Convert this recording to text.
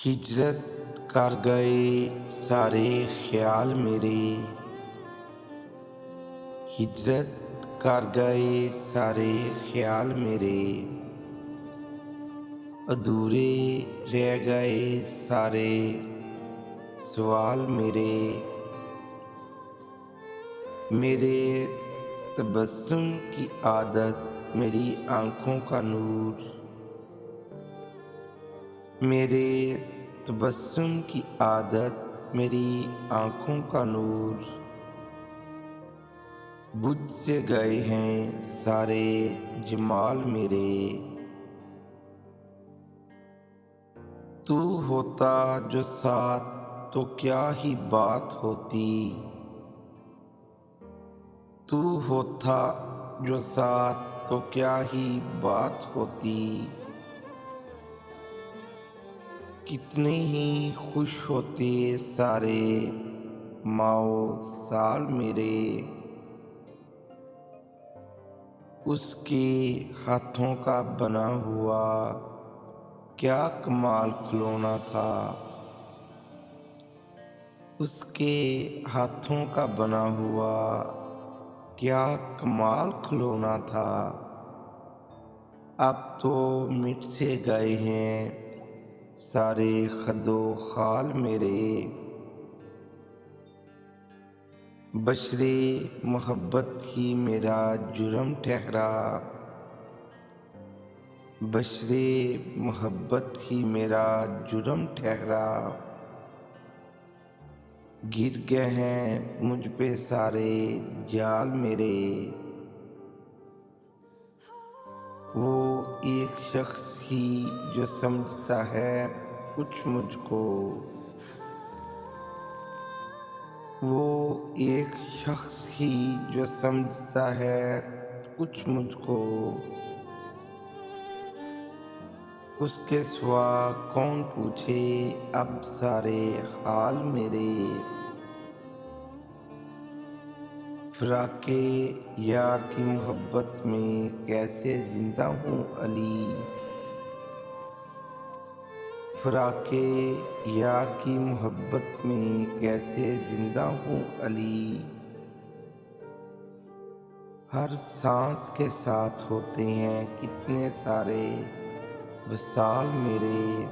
हिजरत कर गए सारे ख्याल मेरे। हिजरत कर गए सारे ख्याल मेरे। अधूरे रह गए सारे सवाल मेरे। मेरे तबस्सुम की आदत मेरी आँखों का नूर। मेरे तबस्सुम की आदत मेरी आँखों का नूर। बुझ से गए हैं सारे जमाल मेरे। तू होता जो साथ तो क्या ही बात होती। तू होता जो साथ तो क्या ही बात होती। कितने ही खुश होते सारे माओ साल मेरे। उसके हाथों का बना हुआ क्या कमाल खिलौना था। उसके हाथों का बना हुआ क्या कमाल खिलौना था। अब तो मिट से गए हैं सारे खदो खाल मेरे। बशरे मोहब्बत ही मेरा जुर्म ठहरा। बशरे मोहब्बत ही मेरा जुर्म ठहरा। गिर गए हैं मुझ पे सारे जाल मेरे। वो एक शख्स ही जो समझता है कुछ मुझको। वो एक शख्स ही जो समझता है कुछ मुझको। उसके सिवा कौन पूछे अब सारे हाल मेरे। फिराके यार की मोहब्बत में कैसे जिंदा हूँ अली। फिराके यार की मोहब्बत में कैसे जिंदा हूँ अली। हर सांस के साथ होते हैं कितने सारे विसाल मेरे।